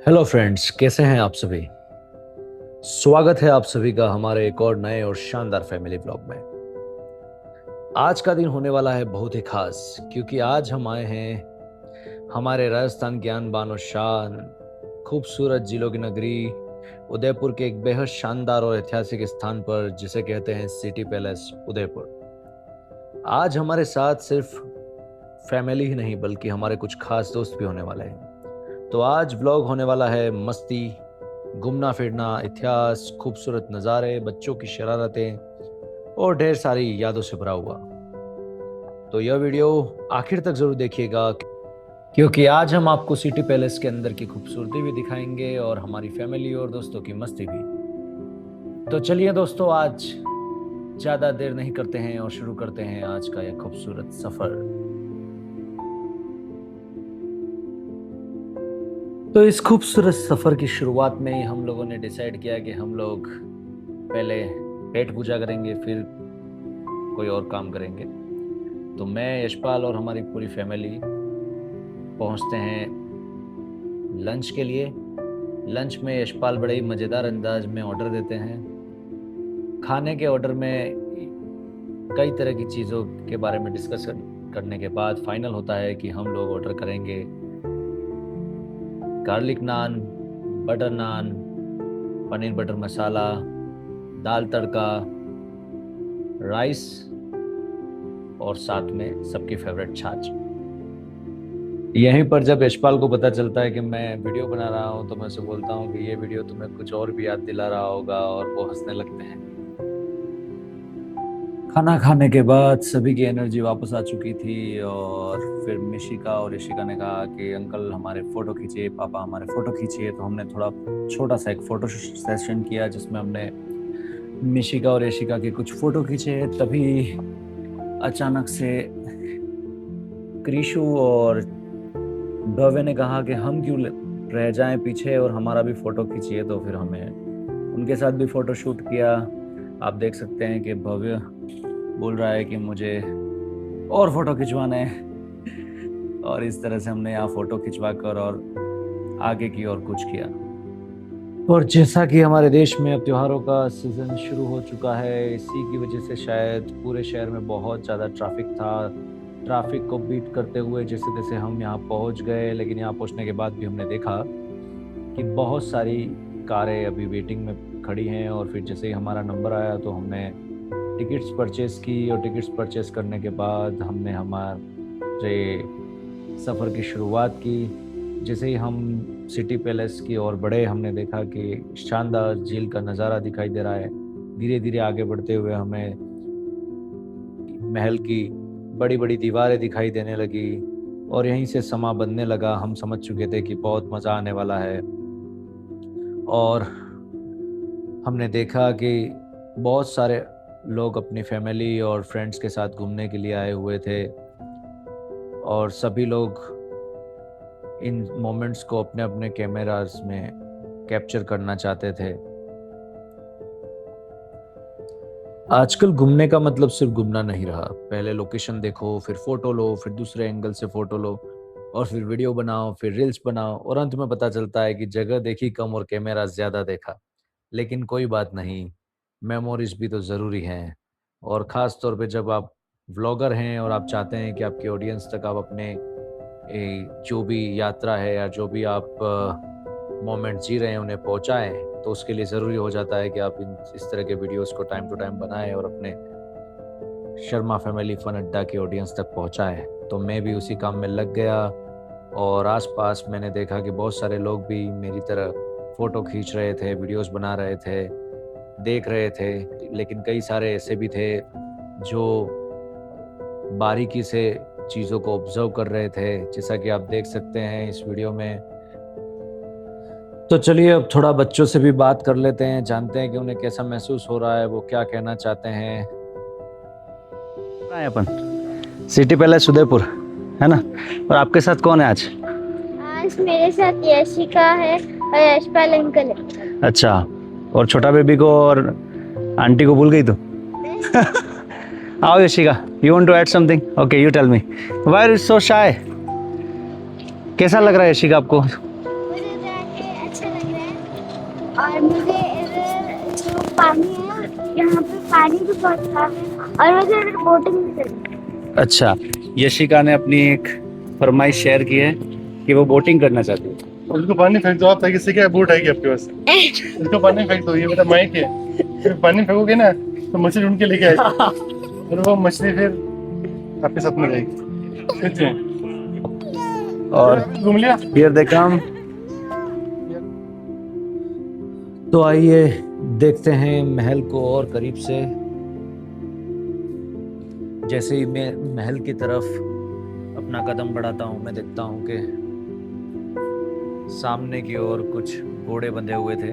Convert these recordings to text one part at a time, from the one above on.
Hello friends, कैसे हैं आप सभी। स्वागत है आप सभी का हमारे एक और नए और शानदार फैमिली व्लॉग में। आज का दिन होने वाला है बहुत ही खास, क्योंकि आज हम आए हैं हमारे राजस्थान की आन बान और शान, खूबसूरत जिलों की नगरी उदयपुर के एक बेहद शानदार और ऐतिहासिक स्थान पर, जिसे कहते हैं सिटी पैलेस उदयपुर। आज हमारे साथ सिर्फ फैमिली ही नहीं बल्कि हमारे कुछ खास दोस्त भी होने वाले हैं। तो आज व्लॉग होने वाला है मस्ती, घूमना फिरना, इतिहास, खूबसूरत नज़ारे, बच्चों की शरारतें और ढेर सारी यादों से भरा हुआ। तो यह वीडियो आखिर तक जरूर देखिएगा, क्योंकि आज हम आपको सिटी पैलेस के अंदर की खूबसूरती भी दिखाएंगे और हमारी फैमिली और दोस्तों की मस्ती भी। तो चलिए दोस्तों, आज ज़्यादा देर नहीं करते हैं और शुरू करते हैं आज का यह खूबसूरत सफ़र। तो इस खूबसूरत सफ़र की शुरुआत में ही हम लोगों ने डिसाइड किया कि हम लोग पहले पेट पूजा करेंगे, फिर कोई और काम करेंगे। तो मैं, यशपाल और हमारी पूरी फैमिली पहुंचते हैं लंच के लिए। लंच में यशपाल बड़े ही मज़ेदार अंदाज में ऑर्डर देते हैं। खाने के ऑर्डर में कई तरह की चीज़ों के बारे में डिस्कस करने के बाद फाइनल होता है कि हम लोग ऑर्डर करेंगे गार्लिक नान, बटर नान, पनीर बटर मसाला, दाल तड़का, राइस और साथ में सबकी फेवरेट छाछ। यहीं पर जब यशपाल को पता चलता है कि मैं वीडियो बना रहा हूँ, तो मैं उसे बोलता हूँ कि ये वीडियो तुम्हें कुछ और भी याद दिला रहा होगा, और वो हंसने लगते हैं। खाना खाने के बाद सभी की एनर्जी वापस आ चुकी थी, और फिर मिशिका और ऋषिका ने कहा कि अंकल हमारे फ़ोटो खींचिए, पापा हमारे फ़ोटो खींचिए। तो हमने थोड़ा छोटा सा एक फ़ोटो सेशन किया, जिसमें हमने मिशिका और ऋषिका के कुछ फ़ोटो खींचे। तभी अचानक से क्रिशु और भव्य ने कहा कि हम क्यों रह जाएं पीछे और हमारा भी फ़ोटो खींचिए। तो फिर हमें उनके साथ भी फ़ोटो शूट किया। आप देख सकते हैं कि भव्य बोल रहा है कि मुझे और फ़ोटो खिंचवाना है, और इस तरह से हमने यहाँ फ़ोटो खिंचवा कर और आगे की और कुछ किया। और जैसा कि हमारे देश में अब त्योहारों का सीज़न शुरू हो चुका है, इसी की वजह से शायद पूरे शहर में बहुत ज़्यादा ट्रैफिक था। ट्रैफिक को बीट करते हुए जैसे तैसे हम यहाँ पहुँच गए, लेकिन यहाँ पहुँचने के बाद भी हमने देखा कि बहुत सारी कारें अभी वेटिंग में खड़ी हैं। और फिर जैसे ही हमारा नंबर आया तो हमने टिकट्स परचेज़ की, और टिकट्स परचेज़ करने के बाद हमने हमारे सफ़र की शुरुआत की। जैसे ही हम सिटी पैलेस की ओर बढ़े, हमने देखा कि शानदार झील का नज़ारा दिखाई दे रहा है। धीरे धीरे आगे बढ़ते हुए हमें महल की बड़ी बड़ी दीवारें दिखाई देने लगी, और यहीं से समा बनने लगा। हम समझ चुके थे कि बहुत मज़ा आने वाला है, और हमने देखा कि बहुत सारे लोग अपनी फैमिली और फ्रेंड्स के साथ घूमने के लिए आए हुए थे, और सभी लोग इन मोमेंट्स को अपने अपने कैमरास में कैप्चर करना चाहते थे। आजकल घूमने का मतलब सिर्फ घूमना नहीं रहा। पहले लोकेशन देखो, फिर फोटो लो, फिर दूसरे एंगल से फोटो लो, और फिर वीडियो बनाओ, फिर रील्स बनाओ, और अंत में पता चलता है कि जगह देखी कम और कैमरा ज़्यादा देखा। लेकिन कोई बात नहीं, मेमोरीज भी तो ज़रूरी हैं। और ख़ास तौर पे जब आप व्लॉगर हैं और आप चाहते हैं कि आपकी ऑडियंस तक आप अपने जो भी यात्रा है या जो भी आप मोमेंट जी रहे हैं उन्हें पहुंचाएं, तो उसके लिए ज़रूरी हो जाता है कि आप इस तरह के वीडियोस को टाइम टू टाइम बनाएं और अपने शर्मा फैमिली फन अड्डा की ऑडियंस तक पहुंचाएं। तो मैं भी उसी काम में लग गया, और आसपास मैंने देखा कि बहुत सारे लोग भी मेरी तरह फ़ोटो खींच रहे थे, वीडियोस बना रहे थे, देख रहे थे। लेकिन कई सारे ऐसे भी थे जो बारीकी से चीज़ों को ऑब्जर्व कर रहे थे, जैसा कि आप देख सकते हैं इस वीडियो में। तो चलिए अब थोड़ा बच्चों से भी बात कर लेते हैं, जानते हैं कि उन्हें कैसा महसूस हो रहा है, वो क्या कहना चाहते हैं। अपन सिटी पैलेस उदयपुर है ना, और आपके साथ कौन है आज? आज मेरे साथ यशिका है और यशपाल अंकल है। अच्छा, और छोटा बेबी को और आंटी को भूल गई तो? आओ Yashika, you want to add something? Okay, you tell me why are you so shy. कैसा लग रहा है यशिका आपको? मुझे जाके पानी है, यहाँ पे पानी भी बहुत साफ है और मुझे बोटिंग भी करनी है। अच्छा, यशिका ने अपनी एक फरमाइश शेयर की है कि वो बोटिंग करना चाहती है। उसको पानी फेंक दो आप, ताकि इससे क्या बोट आएगी आपके पास। इसको पानी फेंक दो, ये मेरा माइक है। फिर पानी फेंकोगे ना तो मछली ढूंढ के लेके आएगी और वो मछली फिर आपके साथ में रहेगी। ठीक है? और घूम लिया। हियर दे कम। तो आइए देखते हैं महल को और करीब से। जैसे ही मैं महल की तरफ अपना कदम बढ़ाता हूँ, मैं देखता हूँ कि सामने की ओर कुछ घोड़े बंधे हुए थे।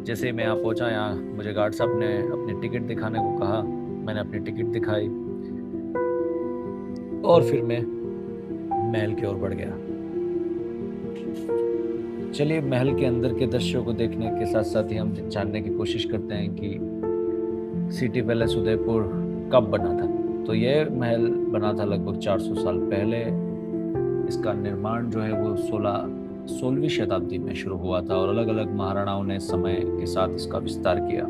जैसे ही मैं यहाँ पहुँचा, यहाँ मुझे गार्ड साहब ने अपनी टिकट दिखाने को कहा। मैंने अपनी टिकट दिखाई और फिर मैं महल की ओर बढ़ गया। चलिए महल के अंदर के दृश्यों को देखने के साथ साथ ही हम जानने की कोशिश करते हैं कि सिटी पैलेस उदयपुर कब बना था। तो यह महल बना था लगभग 400 साल पहले। इसका निर्माण जो है वो 16वीं शताब्दी में शुरू हुआ था और अलग अलग महाराणाओं ने समय के साथ इसका विस्तार किया।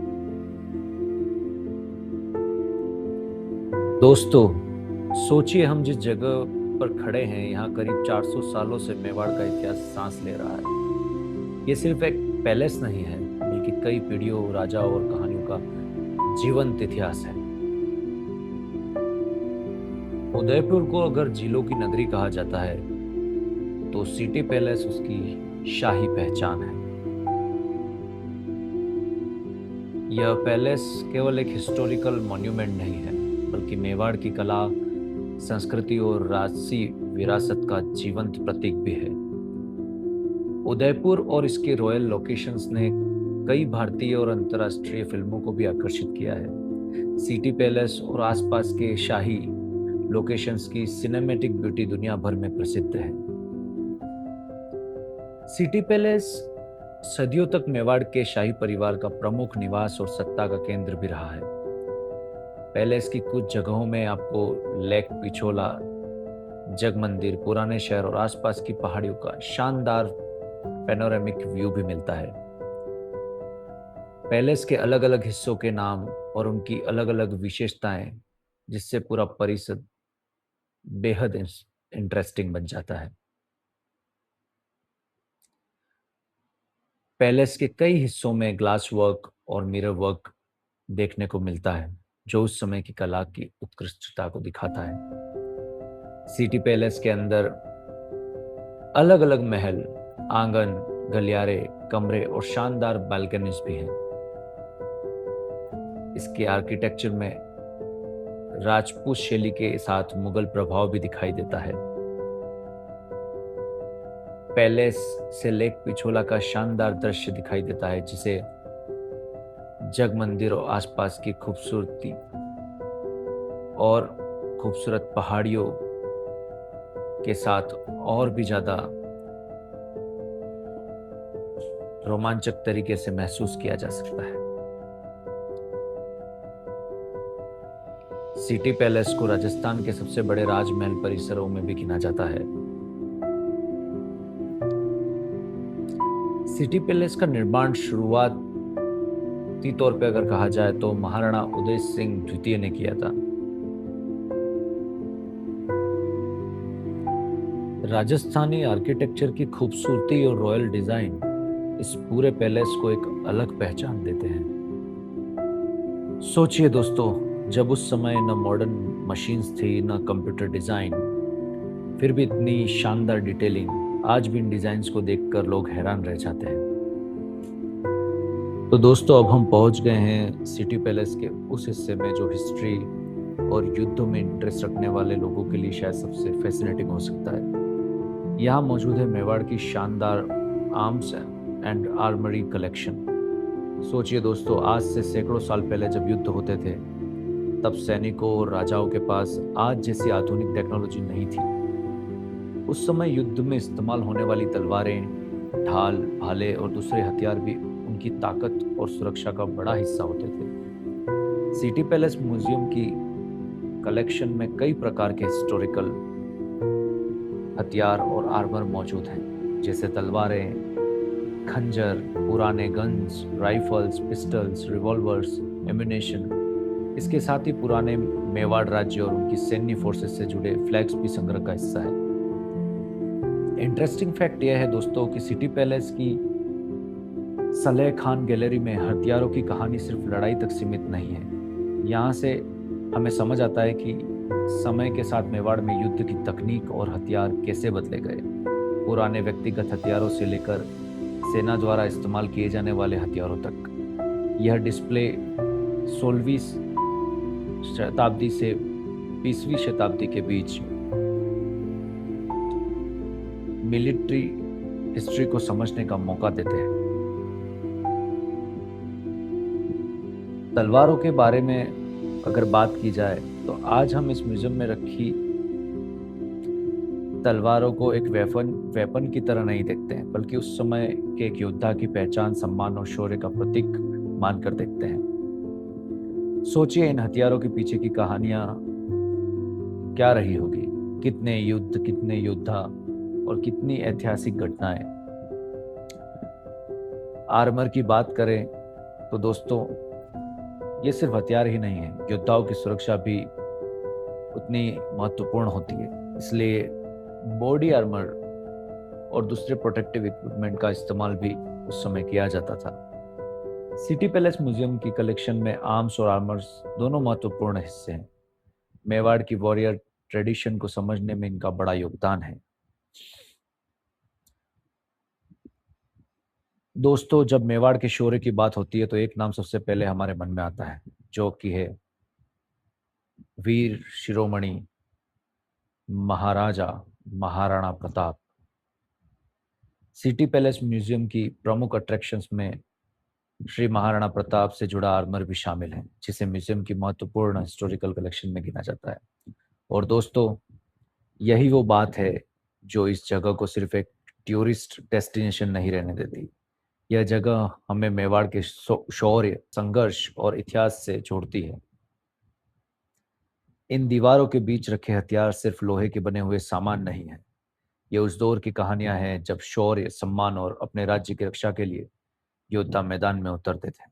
दोस्तों, सोचिए हम जिस जगह पर खड़े हैं, यहाँ करीब 400 सालों से मेवाड़ का इतिहास सांस ले रहा है। ये सिर्फ एक पैलेस नहीं है, बल्कि कई पीढ़ियों, राजाओं और कहानियों का जीवंत इतिहास है। उदयपुर को अगर झीलों की नगरी कहा जाता है, तो सिटी पैलेस उसकी शाही पहचान है। यह पैलेस केवल एक हिस्टोरिकल मॉन्यूमेंट नहीं है, बल्कि मेवाड़ की कला, संस्कृति और राजसी विरासत का जीवंत प्रतीक भी है। उदयपुर और इसके रॉयल लोकेशंस ने कई भारतीय और अंतर्राष्ट्रीय फिल्मों को भी आकर्षित किया है। सिटी पैलेस और आसपास के शाही लोकेशंस की सिनेमैटिक ब्यूटी दुनिया भर में प्रसिद्ध है। सिटी पैलेस सदियों तक मेवाड़ के शाही परिवार का प्रमुख निवास और सत्ता का केंद्र भी रहा है। पैलेस की कुछ जगहों में आपको लेक पिछोला, जग मंदिर, पुराने शहर और आसपास की पहाड़ियों का शानदार पैनोरामिक व्यू भी मिलता है। पैलेस के अलग अलग हिस्सों के नाम और उनकी अलग अलग विशेषताएं, जिससे पूरा परिसर बेहद इंटरेस्टिंग बन जाता है। पैलेस के कई हिस्सों में ग्लास वर्क और मिरर वर्क देखने को मिलता है, जो उस समय की कला की उत्कृष्टता को दिखाता है। सिटी पैलेस के अंदर अलग अलग महल, आंगन, गलियारे, कमरे और शानदार बालकनीज भी हैं। इसके आर्किटेक्चर में राजपूत शैली के साथ मुगल प्रभाव भी दिखाई देता है। पैलेस से लेक पिछोला का शानदार दृश्य दिखाई देता है, जिसे जग मंदिर और आसपास की खूबसूरती और खूबसूरत पहाड़ियों के साथ और भी ज्यादा रोमांचक तरीके से महसूस किया जा सकता है। सिटी पैलेस को राजस्थान के सबसे बड़े राजमहल परिसरों में भी गिना जाता है। सिटी पैलेस का निर्माण शुरुआती तौर पे अगर कहा जाए तो महाराणा उदय सिंह द्वितीय ने किया था। राजस्थानी आर्किटेक्चर की खूबसूरती और रॉयल डिजाइन इस पूरे पैलेस को एक अलग पहचान देते हैं। सोचिए दोस्तों, जब उस समय न मॉडर्न मशीन्स थी, न कंप्यूटर डिजाइन, फिर भी इतनी शानदार डिटेलिंग। आज भी इन डिजाइन्स को देखकर लोग हैरान रह जाते हैं। तो दोस्तों, अब हम पहुंच गए हैं सिटी पैलेस के उस हिस्से में जो हिस्ट्री और युद्धों में इंटरेस्ट रखने वाले लोगों के लिए शायद सबसे फैसिनेटिंग हो सकता है। यहाँ मौजूद है मेवाड़ की शानदार आर्म्स एंड आर्मरी कलेक्शन। सोचिए दोस्तों, आज से सैकड़ों साल पहले जब युद्ध होते थे, तब सैनिकों और राजाओं के पास आज जैसी आधुनिक टेक्नोलॉजी नहीं थी। उस समय युद्ध में इस्तेमाल होने वाली तलवारें, ढाल, भाले और दूसरे हथियार भी उनकी ताकत और सुरक्षा का बड़ा हिस्सा होते थे। सिटी पैलेस म्यूजियम की कलेक्शन में कई प्रकार के हिस्टोरिकल हथियार और आर्मर मौजूद हैं, जैसे तलवारें, खंजर, पुराने guns, rifles, pistols, revolvers, ammunition, इसके साथ ही पुराने मेवाड़ राज्य और उनकी सैन्य फोर्सेस से जुड़े फ्लैग्स भी संग्रह का हिस्सा है। इंटरेस्टिंग फैक्ट यह है दोस्तों कि सिटी पैलेस की सलेह खान गैलरी में हथियारों की कहानी सिर्फ लड़ाई तक सीमित नहीं है। यहाँ से हमें समझ आता है कि समय के साथ मेवाड़ में युद्ध की तकनीक और हथियार कैसे बदले गए। पुराने व्यक्तिगत हथियारों से लेकर सेना द्वारा इस्तेमाल किए जाने वाले हथियारों तक। यह डिस्प्ले 16वीं शताब्दी से 20वीं शताब्दी के बीच मिलिट्री हिस्ट्री को समझने का मौका देते हैं। तलवारों के बारे में अगर बात की जाए तो आज हम इस म्यूजियम में रखी तलवारों को एक वेपन की तरह नहीं देखते हैं, बल्कि उस समय के एक योद्धा की पहचान, सम्मान और शौर्य का प्रतीक मानकर देखते हैं। सोचिए इन हथियारों के पीछे की कहानियां क्या रही होगी। कितने युद्ध, कितने योद्धा और कितनी ऐतिहासिक घटनाएं। आर्मर की बात करें तो दोस्तों ये सिर्फ हथियार ही नहीं है, योद्धाओं की सुरक्षा भी उतनी महत्वपूर्ण होती है। इसलिए बॉडी आर्मर और दूसरे प्रोटेक्टिव इक्विपमेंट का इस्तेमाल भी उस समय किया जाता था। सिटी पैलेस म्यूजियम की कलेक्शन में आर्म्स और आर्मर्स दोनों महत्वपूर्ण हिस्से हैं। मेवाड़ की वॉरियर ट्रेडिशन को समझने में इनका बड़ा योगदान है। दोस्तों, जब मेवाड़ के शौर्य की बात होती है तो एक नाम सबसे पहले हमारे मन में आता है, जो कि है वीर शिरोमणि Maharaja Maharana Pratap. City palace museum की प्रमुख अट्रैक्शंस में श्री महाराणा प्रताप से जुड़ा आर्मर भी शामिल है, जिसे म्यूजियम की महत्वपूर्ण हिस्टोरिकल कलेक्शन में गिना जाता है। और दोस्तों, यही वो बात है जो इस जगह को सिर्फ एक टूरिस्ट डेस्टिनेशन नहीं रहने देती। यह जगह हमें मेवाड़ के शौर्य, संघर्ष और इतिहास से जोड़ती है। इन दीवारों के बीच रखे हथियार सिर्फ लोहे के बने हुए सामान नहीं है। ये उस दौर की कहानियां हैं जब शौर्य, सम्मान और अपने राज्य की रक्षा के लिए योद्धा मैदान में उतरते थे।